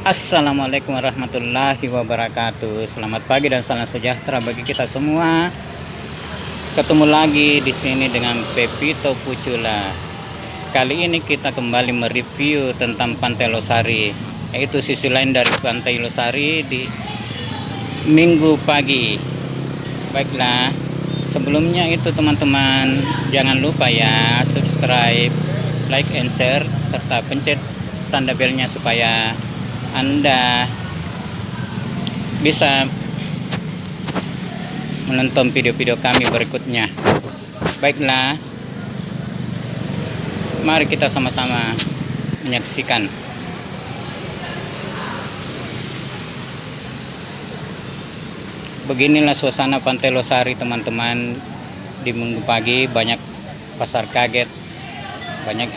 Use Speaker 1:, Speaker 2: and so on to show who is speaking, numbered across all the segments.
Speaker 1: Assalamualaikum warahmatullahi wabarakatuh. Selamat pagi dan salam sejahtera bagi kita semua. Ketemu lagi di sini dengan Pepito Pucula. Kali ini kita kembali mereview tentang Pantai Losari, yaitu sisi lain dari Pantai Losari di Minggu pagi. Baiklah, sebelumnya itu teman-teman jangan lupa ya subscribe, like and share serta pencet tanda belnya supaya Anda bisa menonton video-video kami berikutnya. Baiklah, mari kita sama-sama menyaksikan. Beginilah suasana Pantai Losari teman-teman di Minggu pagi. Banyak pasar kaget, banyak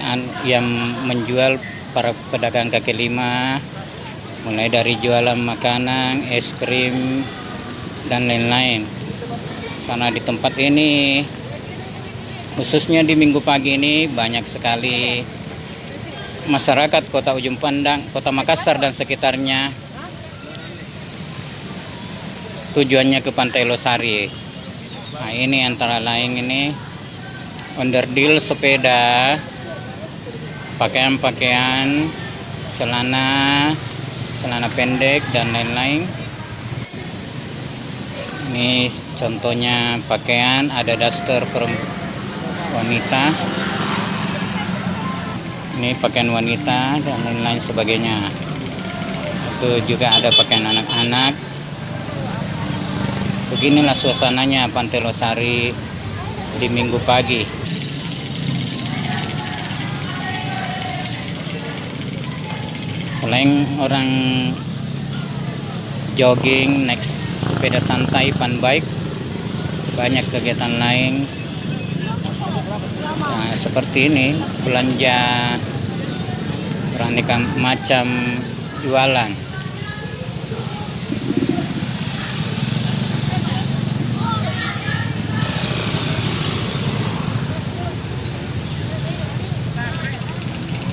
Speaker 1: yang menjual, para pedagang kaki lima, mulai dari jualan makanan, es krim, dan lain-lain. Karena di tempat ini, khususnya di Minggu pagi ini, banyak sekali masyarakat Kota Ujung Pandang, Kota Makassar dan sekitarnya tujuannya ke Pantai Losari. Nah, ini antara lain ini onderdil sepeda, pakaian-pakaian, celana pendek dan lain-lain. Ini contohnya pakaian, ada daster wanita, ini pakaian wanita dan lain-lain sebagainya. Itu juga ada pakaian anak-anak. Beginilah suasananya Pantai Losari di Minggu pagi. Selain orang jogging, naik sepeda santai, fun bike, banyak kegiatan lain. Nah, seperti ini belanja beraneka macam jualan.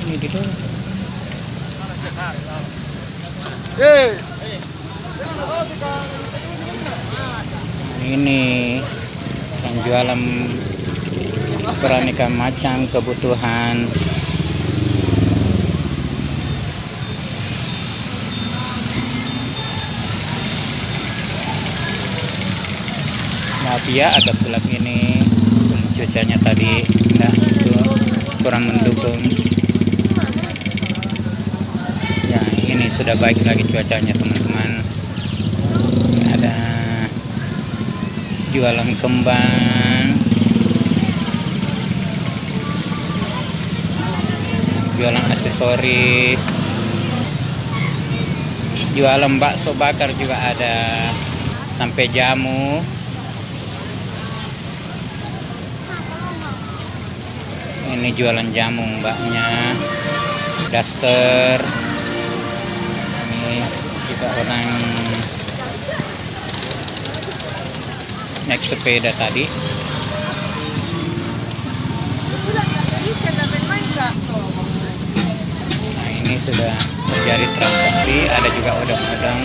Speaker 1: Ini gitu. Ini yang jualan beraneka macam kebutuhan. Maaf ya agak gelap ini, cuacanya tadi itu kurang mendukung. Ya, ini sudah baik lagi cuacanya teman-teman. Ada jualan kembang, jualan aksesoris, jualan bakso bakar juga ada, sampai jamu. Ini jualan jamu mbaknya, daster. Ini juga orang naik sepeda tadi. Nah, ini sudah terjadi transaksi. Ada juga odong-odong,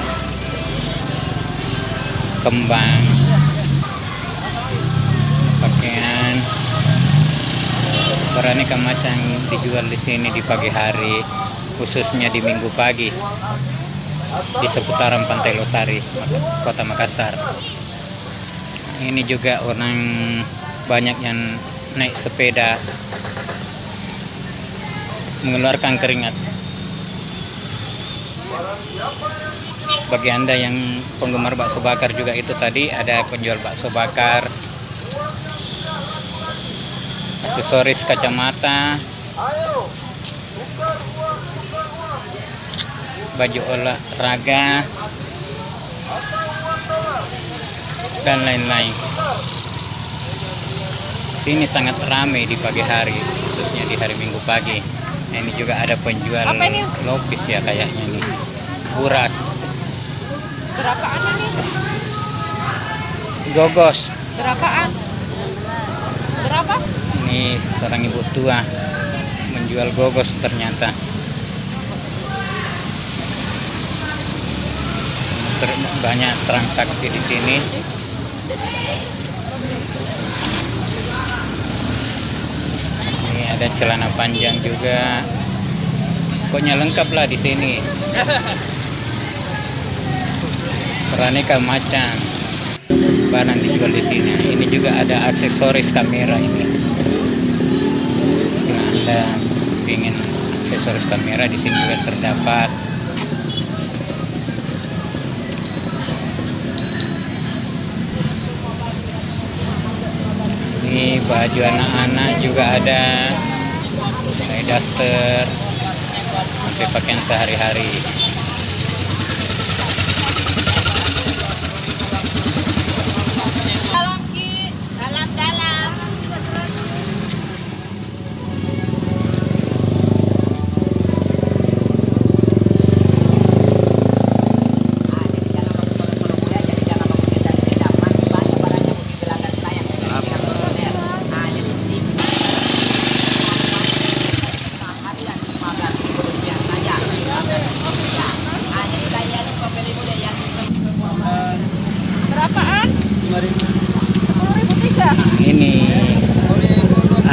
Speaker 1: kembang, pakaian, beraneka macam dijual di sini di pagi hari, khususnya di Minggu pagi di seputaran Pantai Losari, Kota Makassar. Ini juga orang banyak yang naik sepeda mengeluarkan keringat. Bagi Anda yang penggemar bakso bakar juga, itu tadi ada penjual bakso bakar, aksesoris kacamata, baju olahraga, dan lain-lain. Sini sangat ramai di pagi hari, khususnya di hari Minggu pagi. Nah, ini juga ada penjual lopis ya kayaknya nih, buras.
Speaker 2: Berapaan ini?
Speaker 1: Gogos.
Speaker 2: Berapaan? Berapa?
Speaker 1: Ini seorang ibu tua menjual gogos ternyata. banyak transaksi di sini. Ini ada celana panjang juga. Pokoknya lengkap lah di sini. Beraneka macam barang dijual di sini. Ini juga ada aksesoris kamera ini. Jika Anda ingin aksesoris kamera, di sini juga terdapat. Ini baju anak-anak juga ada, mulai daster sampai pakaian sehari-hari.
Speaker 2: Berapaan? 10.000 tiga.
Speaker 1: Ini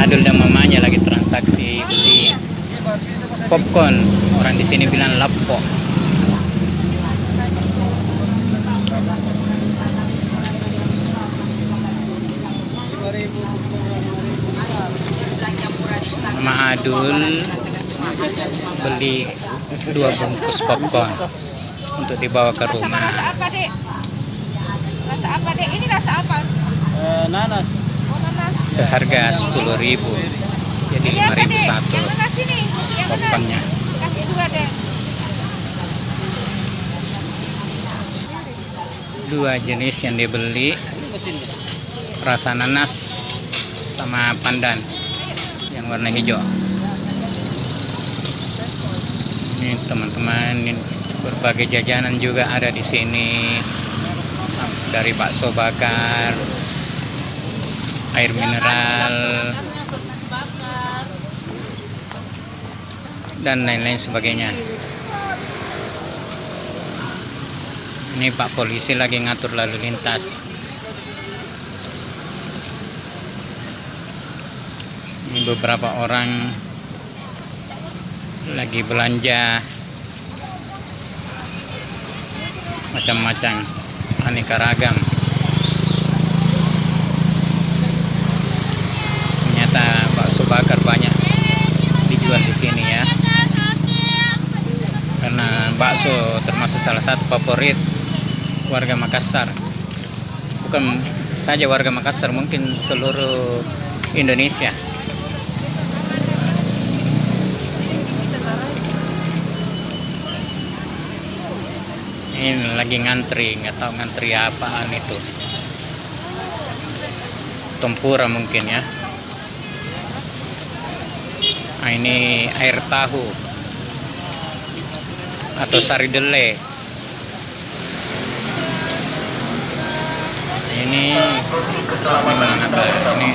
Speaker 1: Adul dan mamanya lagi transaksi beli popcorn. Orang di sini bilang lapo. Mama Adul beli 2 bungkus popcorn untuk dibawa ke rumah.
Speaker 2: Rasa apa, Dek? Rasa apa, Dek? Ini rasa apa?
Speaker 3: Nanas.
Speaker 2: Oh, nanas.
Speaker 1: Seharga 10.000. Jadi
Speaker 2: Ini apa,
Speaker 1: 5.000
Speaker 2: Dek?
Speaker 1: satu
Speaker 2: Yang nanas ini. Yang nanas.
Speaker 1: popcornnya.
Speaker 2: Kasih 2, Dek.
Speaker 1: 2 jenis yang dibeli, rasa nanas sama pandan yang warna hijau. Ini teman-teman, ini berbagai jajanan juga ada di sini, dari bakso bakar, air mineral, dan lain-lain sebagainya. Ini Pak Polisi lagi ngatur lalu lintas. Ini beberapa orang lagi belanja macam-macam, aneka ragam. Ternyata bakso bakar banyak dijual di sini ya, karena bakso termasuk salah satu favorit warga Makassar. Bukan saja warga Makassar, mungkin seluruh Indonesia. Ini lagi ngantri, nggak tahu ngantri apaan itu. Tempura mungkin ya. Nah, ini air tahu atau sari dele. Ini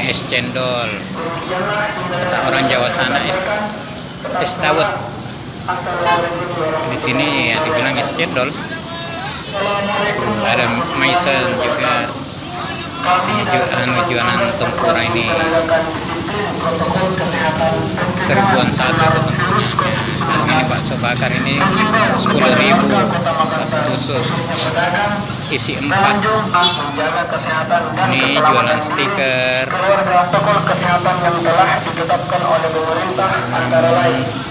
Speaker 1: es cendol. Kata orang Jawa sana es dawet. Di sini ya dibilang es cendol. Ada maison juga. Ini jualan tempura ini 1.000-an satu tempuranya. Ini bakso bakar ini 10.000 satu tusuk, isi 4. Ini jualan stiker,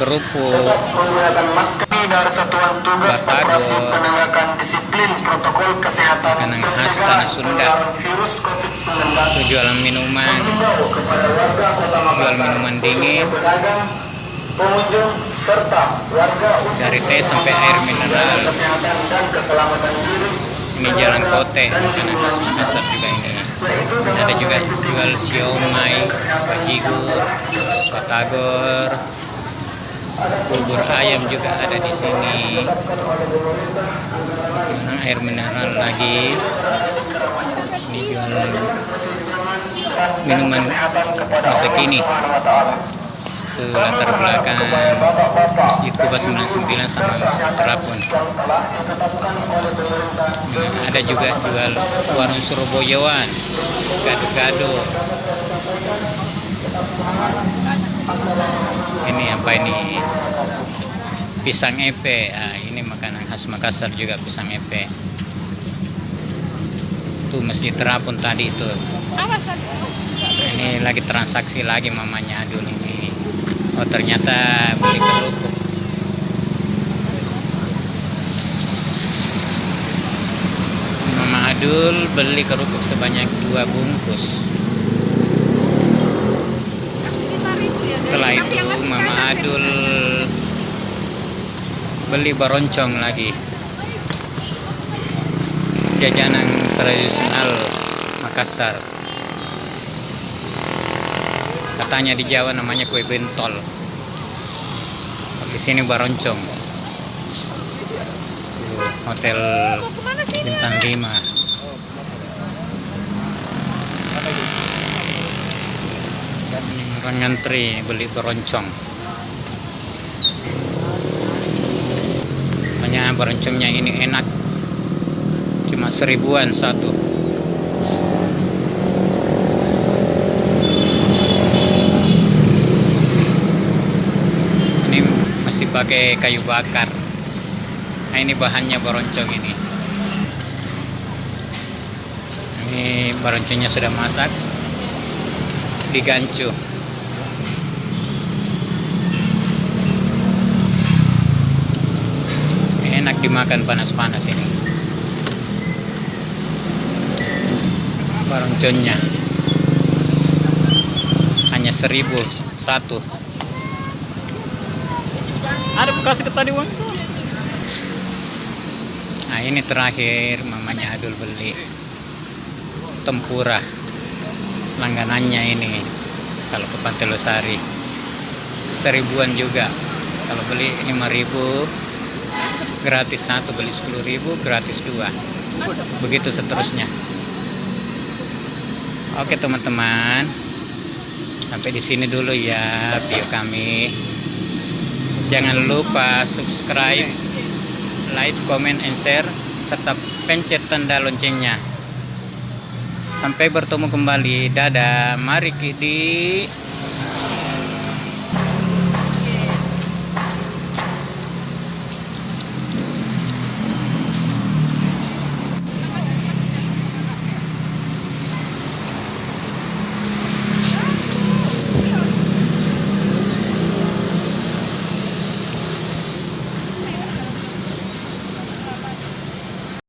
Speaker 1: kerupuk,
Speaker 4: dari Satuan Tugas Operasi Penegakan Disiplin Protokol Kesehatan
Speaker 1: makanan khas tanah Sunda. Itu jualan minuman, jual minuman dingin,
Speaker 4: pengunjung serta warga
Speaker 1: dari teh sampai air mineral. Ini jalan kote, makanan khas Makassar juga ini. Ada juga jual siomay, bajigur, batagor, bubur ayam juga ada di sini. Air mineral lagi. Ini jual minuman masa kini itu latar belakang Masjid Kuba 99 sama Masjid Terapun. Ada juga jual warung Surabayaan, gado-gado. Ini apa ini? Pisang epe. Nah, ini makanan khas Makassar juga, pisang epe. Tuh Masjid Terapun tadi itu.
Speaker 2: Awas aku.
Speaker 1: Ini lagi transaksi lagi mamanya Adul ini. Oh ternyata beli kerupuk. Mama Adul beli kerupuk sebanyak 2 bungkus.
Speaker 2: Kasih 5.000 ya.
Speaker 1: Setelah itu Mama Adul beli baroncong lagi. Jajanan tradisional Makassar. Katanya di Jawa namanya kue bentol. Di sini baroncong. Hotel
Speaker 2: Kemana sih?
Speaker 1: bintang 5. Orang ngantri beli baroncong. Makanya baroncongnya ini enak. Cuma 1.000-an satu. Ini masih pakai kayu bakar. Nah ini bahannya baroncong ini. Ini baroncongnya sudah masak, digancu. Enak dimakan panas-panas ini. Baroncongnya hanya 1.000 satu. Ada bekas tadi uang. Nah ini terakhir mamanya Adul beli tempura langganannya ini. Kalau ke Pantai Losari 1.000-an juga. Kalau beli 5.000 gratis satu, beli 10.000 gratis 2. Begitu seterusnya. Oke teman-teman, sampai di sini dulu ya video kami. Jangan lupa subscribe, like, comment, and share, serta pencet tanda loncengnya. Sampai bertemu kembali. Dadah. Mari di